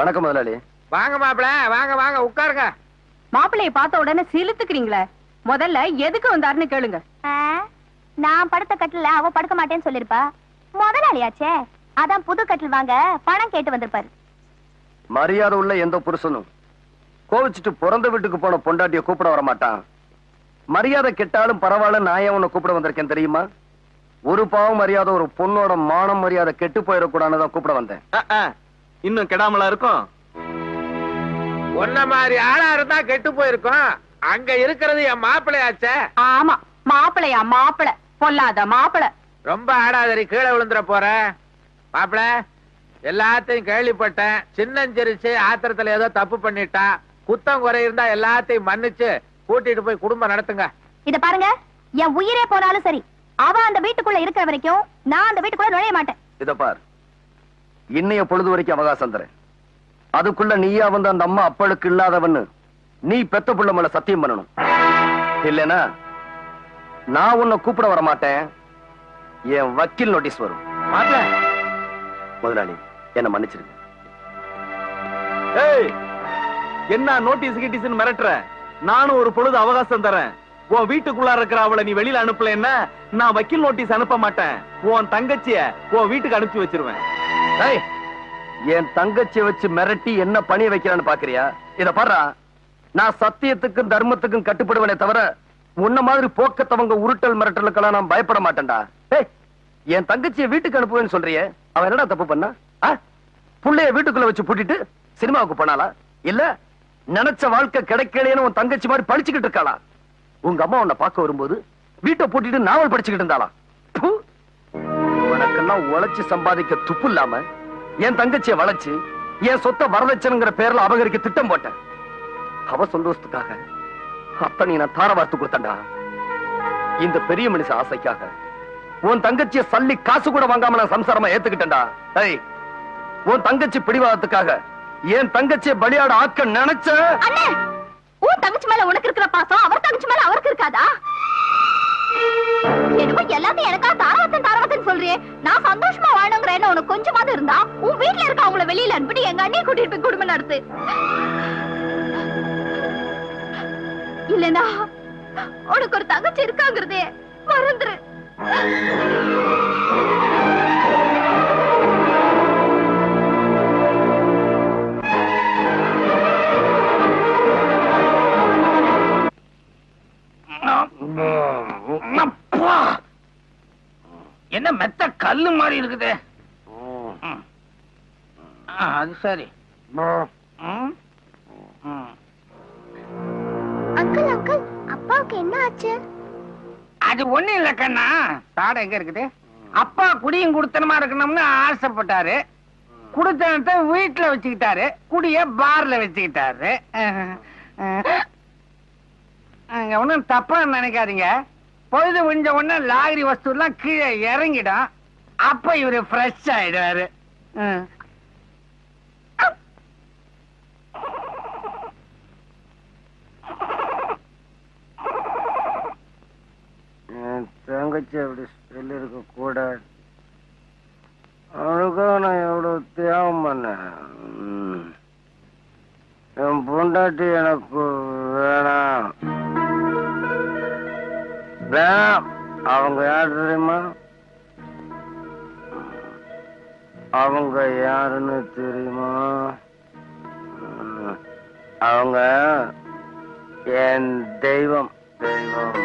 வணக்கம் முதலாளி. வாங்க மாப்பிள, வாங்க வாங்க உட்காருங்க. மாப்பிள்ளைய பார்த்த உடனே சிலுத்துக்கிறீங்களே, முதல்ல எதுக்கு வந்தாருன்னு கேளுங்க. நான் படுத்த கட்டில அவ படுக்க மாட்டேன்னு சொல்லிருப்பா. முதலாளியாச்சே, அதான் புது கட்டில் வாங்க பணம் கேட்டு வந்திருப்பாரு. மரியாதை உள்ள எந்த புருஷனும் கோவிச்சுட்டு பிறந்த வீட்டுக்கு போன பொண்டாட்டிய கூப்பிட வர மாட்டான். மரியாதை கெட்டாலும் பரவாயில்ல, நான் ஏன் உன்னை கூப்பிட வந்திருக்கேன் தெரியுமா? ஒரு பாவம் மரியாதை ஒரு பொண்ணோட மானம் மரியாதை கெட்டு போயிடக்கூடாதுதான் கூப்பிட வந்தேன். இன்னும் கெடாமலா இருக்கும். ஒன்ன மாதிரி ஆளா இருந்தா கெட்டு போயிருக்கும். அங்க இருக்கிறது என் மாப்பிள்ளையாச்சே. ஆமா, மாப்பிள்ளையா மாப்பிள்ள, பொல்லாத மாப்பிள்ள. ரொம்ப ஆடாதரி, கீழே விழுந்துற போற. மாப்பிள, எல்லாத்தையும் கேள்விப்பட்டேன். சின்னஞ்சிரிச்சு ஆத்திரத்துல ஏதோ தப்பு பண்ணிட்டா. குத்தம் குறை இருந்தா எல்லாத்தையும் மன்னிச்சு கூட்டிட்டு போய் குடும்பம் நடத்துங்க. இத பாருங்க, என் உயிரே போனாலும் சரி, அவ அந்த வீட்டுக்குள்ள இருக்கிற வரைக்கும் நான் அந்த வீட்டுக்குள்ள நுழைய மாட்டேன். இத பார், இன்னைய பொழுது வரைக்கும் அவகாசம் தரேன். அதுக்குள்ள நீயா வந்து அந்த அம்மா அப்பளுக்கு இல்லாதவன்னு நீ பெத்த புள்ள மேல சத்தியம் பண்ணணும். இல்லனா நான் உன்னை கூப்பிட வர மாட்டேன். என் வக்கீல் நோட்டீஸ் வரும். முதலாளி, என்ன மன்னிச்சிருங்க. என்ன நோட்டீஸ் கிட்டீஸ் மிரட்டுற? நானும் ஒரு பொழுது அவகாசம் தரேன். உன் வீட்டுக்குள்ள இருக்கிற அவளை நீ வெளியில அனுப்பல, என்ன நான் வக்கீல் நோட்டீஸ் அனுப்ப மாட்டேன். உன் தங்கச்சிய உன் வீட்டுக்கு அனுப்பி வச்சிருவேன். என் தங்கச்சியை வச்சு மிரட்டி என்ன பணிய வைக்கிறான்னு பாக்குறியா? இத பாரு, நான் சத்தியத்துக்கும் தர்மத்துக்கும் கட்டுப்படுவனே தவிர உன்ன மாதிரி போக்கத்தவங்க உருட்டல் மிரட்டலுக்கெல்லாம் நான் பயப்பட மாட்டேன்டா. என் தங்கச்சியை வீட்டுக்கு அனுப்புவேன்னு சொல்றியே, அவன் என்னடா தப்பு பண்ணா? புள்ளைய வீட்டுக்குள்ள வச்சு பூட்டிட்டு சினிமாவுக்கு போனாலா? இல்ல நினைச்ச வாழ்க்கை கிடைக்கலைன்னு உன் தங்கச்சி மாதிரி படிச்சுக்கிட்டு இருக்காளா? உங்க அம்மா உன்னை பார்க்க வரும்போது வீட்டை பூட்டிட்டு நாவல் படிச்சுக்கிட்டு இருந்தாளா? உனக்கெல்லாம் உழைச்சு சம்பாதிக்க துப்பு இல்லாம என் தங்கச்சியை வளைச்சு என் சொத்தை வரதட்சணைங்கிற பேர்ல அபகரிக்க திட்டம் போட்டேன். அவ சந்தோஷத்துக்காக அத்தனை நான் தார வார்த்து கொடுத்தேன்டா. இந்த பெரிய மனுஷ ஆசைக்காக உன் தங்கச்சியை சல்லி காசு கூட வாங்காம நான் சம்சாரமா ஏத்துக்கிட்டேன்டா. உன் தங்கச்சி பிடிவாதத்துக்காக என் தங்கச்சியை பலியாட ஆக்க நினைச்ச. உன் தங்கச்சி மேல உனக்கு இருக்கிற பாசம் அவர் தங்கச்சி மேல அவருக்கு இருக்காதா? என்னமோ எல்லாத்தையும் எனக்கா தாரவத்தன் தாரவத்தன் சொல்றியே. நான் சந்தோஷமா வாழணுங்கிற என்ன உனக்கு கொஞ்சமாவது இருந்தா உன் வீட்டுல இருக்க அவங்கள வெளியில அனுப்பிட்டு எங்க அண்ணியை கூட்டிட்டு போய் குடும்பம் நடத்து. இல்லனா உனக்கு ஒரு தங்கச்சி இருக்காங்கிறதே மறந்துரு. என்ன மெத்த கல்லு மாதிரி இருக்குது. அது சரி. அங்கிள் அங்கிள், அப்பாவுக்கு என்ன ஆச்சு? அது ஒண்ணு இல்ல கண்ணா. தாடை எங்க இருக்குது? அப்பா குடியும் குடுத்தனமா இருக்கணும்னு ஆசைப்பட்டாரு. குடுத்தனத்தை வீட்டுல வச்சுக்கிட்டாரு, குடிய பார்ல வச்சுக்கிட்டாரு. ஒன்னும் தப்பா நினைக்காதீங்க. பொழுது விஞ்ச உடனே லாகிரி வஸ்து எல்லாம் கீழே இறங்கிடும். அப்ப இவரு ஃப்ரெஷ் ஆயிடுவாரு. தங்கச்சி அப்படி சொல்லி இருக்க கூட அவளுக்காக நான் எவ்வளவு தியாகம் பண்ணேன். என் பொண்டாட்டி எனக்கு வேணாம். அவங்க யாரு தெரியுமா? அவங்க யாருன்னு தெரியுமா? அவங்க என் தெய்வம். தெய்வம்.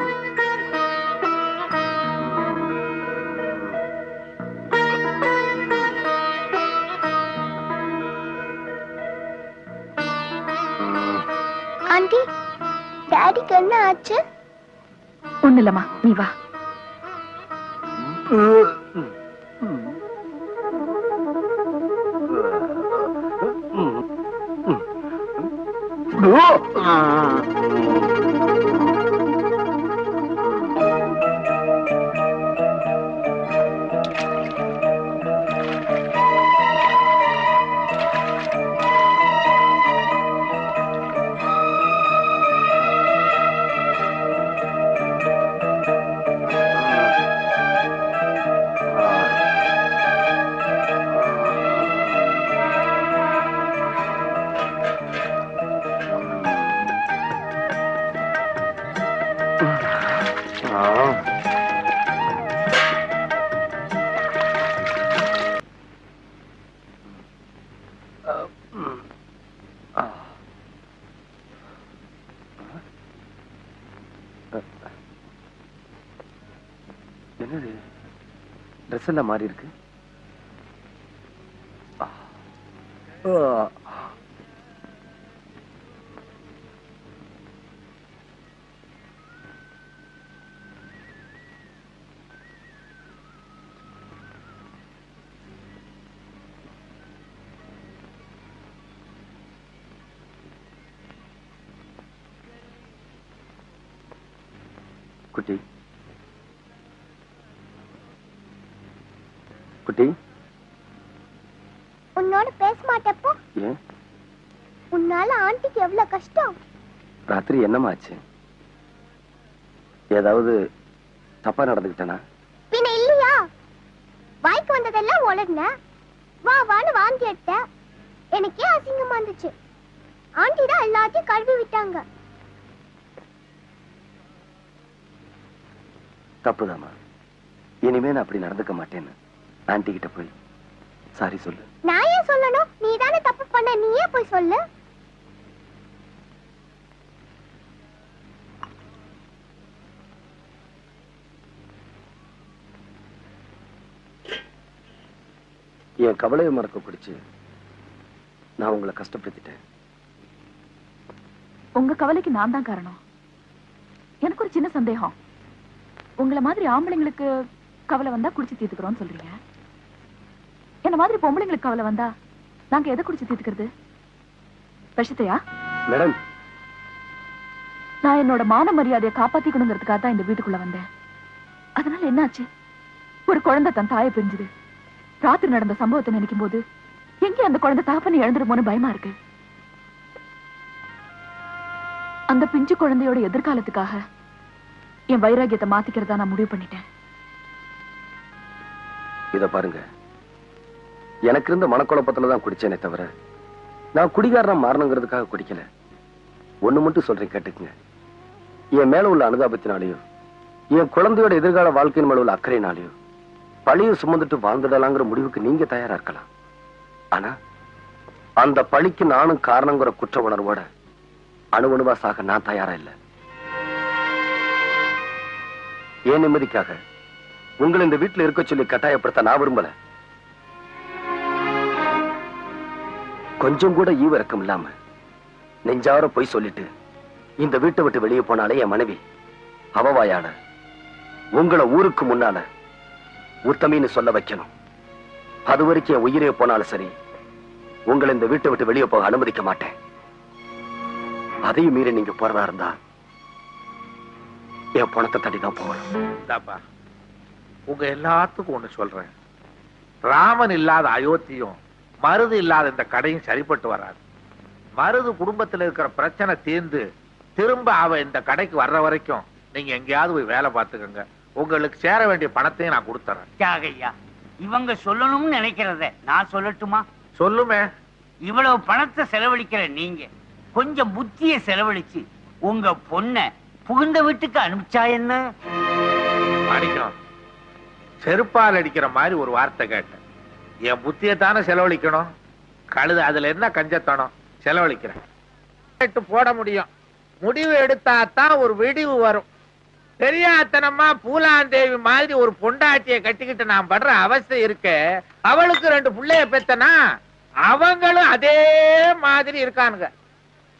ஆண்டி, டாடிக்கு என்ன ஆச்சு? ஒண்ணு இல்லம்மா, நீ வா. ட்ரெஸ் எல்லாம் மாறி இருக்கு. குட்டி குட்டி, உன்னோட பேச மாட்டப்போ ஏன்? உன்னால ஆண்டிக்கு எவ்வளவு கஷ்டம். ராத்திரி என்னமாச்சு? ஏதாவது தப்பா நடந்துக்கிட்டனா? பின்ன இல்லையா? வாய்க்கு வந்ததெல்லாம் உளர்ன, வா வான்னு வாந்தி எடுத்த. எனக்கே அசிங்கமா இருந்துச்சு. ஆண்டி தான் எல்லாத்தையும் கழுவி விட்டாங்க. தப்புதாமா. இனிமே நான் அப்படி நடந்துக்க மாட்டேன்னு ஆன்டி கிட்ட போய் சாரி சொல்லு. நான் ஏன் சொல்லணும்? நீ தானே தப்பு பண்ண, நீயே போய் சொல்லு. என் கவலையை மறக்க பிடிச்சு நான் உங்களை கஷ்டப்படுத்திட்டேன். உங்க கவலைக்கு நான் தான் காரணம். எனக்கு ஒரு சின்ன சந்தேகம். உங்களை மாதிரி ஆம்பளைங்களுக்கு கவலை வந்தா குடிச்சு தீர்த்துக்கிறோம்னு சொல்றீங்க. என்ன மாதிரி பொம்பளைங்களுக்கு கவலை வந்தா நாங்க எதை குடிச்சு தீர்த்துக்கிறது? விஷத்தையா? மேடம், நான் என்னோட மான மரியாதையை காப்பாத்திக்கணுங்கிறதுக்காக தான் இந்த வீட்டுக்குள்ள வந்தேன். அதனால என்னாச்சு? ஒரு குழந்தை தன் தாயை பிரிஞ்சுது. ராத்திரி நடந்த சம்பவத்தை நினைக்கும் போது எங்கே அந்த குழந்தை தகப்பனை இழந்துருமோன்னு பயமா இருக்கு. அந்த பிஞ்சு குழந்தையோட எதிர்காலத்துக்காக என் வைராகியத்தை மாத்திக்கிறதா நான் முடிவு பண்ணிட்டேன். இத பாருங்க, எனக்கு இருந்த மனக்குழப்பத்துலதான் குடிச்சேனே தவிர நான் குடிகாரனா மாறணுங்கிறதுக்காக குடிக்கல. ஒண்ணு மட்டும் சொல்றேன், கேட்டுக்குங்க. என் மேல உள்ள அனுதாபத்தினாலேயோ என் குழந்தையோட எதிர்கால வாழ்க்கையின் மேல உள்ள அக்கறையினாலேயோ பழியை சுமந்துட்டு வாழ்ந்துடலாங்கிற முடிவுக்கு நீங்க தயாரா இருக்கலாம். ஆனா அந்த பழிக்கு நானும் காரணங்கிற குற்ற உணர்வோட அணுவணுவா சாக நான் தயாரா இல்லை. ஏன் நிம்மதிக்காக உங்களை இந்த வீட்டுல இருக்க சொல்லி கட்டாயப்படுத்த நான் விரும்பல. கொஞ்சம் கூட ஈவிரக்கம் இல்லாம நெஞ்சார போய் சொல்லிட்டு இந்த வீட்டை விட்டு வெளியே போனாலே என் மனைவி அவவாயாட உங்களை ஊருக்கு முன்னால உத்தமின்னு சொல்ல வைக்கணும். அது வரைக்கும் என் உயிரே போனாலும் சரி, உங்களை இந்த வீட்டை விட்டு வெளியே போக அனுமதிக்க மாட்டேன். அதையும் மீறி நீங்க போறதா இருந்தா என் பணத்தை தட்டி தான் போகணும். உங்க எல்லாத்துக்கும் ஒண்ணு சொல்றேன். ராமன் இல்லாத அயோத்தியும் மருது இல்லாத இந்த கடையும் சரிப்பட்டு வராது. மருது குடும்பத்துல இருக்கிற பிரச்சனை தீர்ந்து திரும்ப அவ இந்த கடைக்கு வர்ற வரைக்கும் நீங்க எங்கேயாவது போய் வேலை பார்த்துக்கங்க. உங்களுக்கு சேர வேண்டிய பணத்தையும் நான் கொடுத்துறேன். தியாகையா, இவங்க சொல்லணும்னு நினைக்கிறத நான் சொல்லட்டுமா? சொல்லுமே. இவ்வளவு பணத்தை செலவழிக்கிற நீங்க கொஞ்சம் புத்தியை செலவழிச்சு உங்க பொண்ண புகுந்த வீட்டுக்கு அனுப்பிச்சா என்ன? மாணிக்கம், செருப்பால் அடிக்கிற மாதிரி ஒரு வார்த்தை கேட்டேன். என் புத்தியை தானே செலவழிக்கணும். கழுது அதுல என்ன கஞ்சத்தனம்? செலவழிக்கிறேன். போட முடியும். முடிவு எடுத்தாத்தான் ஒரு விடிவு வரும். பெரியாத்தனமா பூலாந்தேவி மாதிரி ஒரு பொண்டாட்டியை கட்டிக்கிட்டு நான் படுற அவஸ்தை இருக்க. அவளுக்கு 2 பிள்ளைய பெத்தனா அவங்களும் அதே மாதிரி இருக்கானுங்க.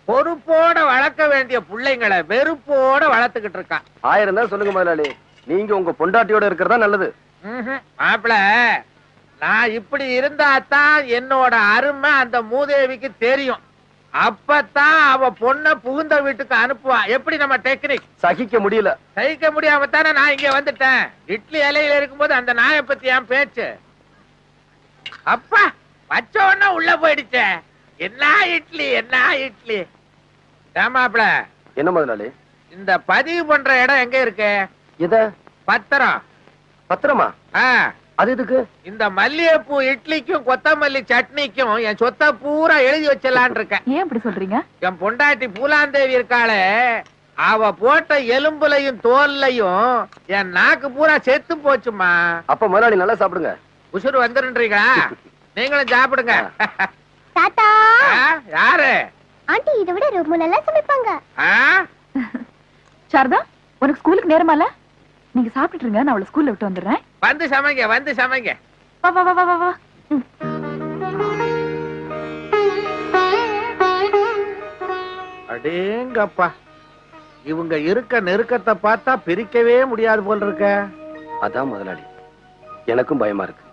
பொறுப்போட வளர்க்க வேண்டிய பிள்ளைங்களை வெறுப்போட வளர்த்துக்கிட்டு இருக்கான். 1000 தான் சொல்லுங்க முதலாளி, நீங்க உங்க பொண்டாட்டியோட இருக்கிறதா நல்லது. மாப்பிள, நான் இப்படி இருந்தாதான் என்னோட அருமை அந்த மூதேவிக்கு தெரியும். அப்பதான் அவ பொண்ண புகுந்த வீட்டுக்கு அனுப்புவா. எப்படி நம்ம டெக்னிக்? சகிக்க முடியல. சகிக்க முடியாம தானே நான் இங்க வந்துட்டேன். இட்லி இலையில இருக்கும்போது அந்த நாயை பத்தி என் பேச்சு. அப்பா வச்ச உடனே உள்ள போயிடுச்சே. என்ன இட்லி, என்ன இட்லி. ஏமாப்ள, என்ன முதலாளி? இந்த பதிவு பண்ற இடம் எங்க இருக்கு? இத பத்திரம். பத்திரமா? அது எதுக்கு? இந்த மல்லிகைப்பூ இட்லிக்கும் கொத்தமல்லி சட்னிக்கும் என் சொத்தை பூரா எழுதி வச்சலான் இருக்கேன். ஏன் இப்படி சொல்றீங்க? என் பொண்டாட்டி பூலாந்தேவி இருக்காளே, அவ போட்ட எலும்புலையும் தோல்லையும் என் நாக்கு பூரா செத்து போச்சுமா. அப்ப முதலாளி நல்லா சாப்பிடுங்க. உசுறு வந்துருன்றீங்களா? நீங்களும் சாப்பிடுங்க. தாத்தா, யாரு? ஆண்டி இதை விட ரொம்ப நல்லா சமைப்பாங்க. சாரதா, உனக்கு ஸ்கூலுக்கு நேரமால? நீங்க சாப்பிட்டுருங்க, நான் அவளை ஸ்கூல்ல விட்டு வந்துடுறேன். வந்து சமைங்க வந்து சமைங்க. வா வா வா வா வா வா. ம். அடேங்கப்பா, இவங்க இருக்க நெருக்கத்தை பார்த்தா பிரிக்கவே முடியாது போல் இருக்க. அதான் முதலாளி, எனக்கும் பயமா இருக்கு.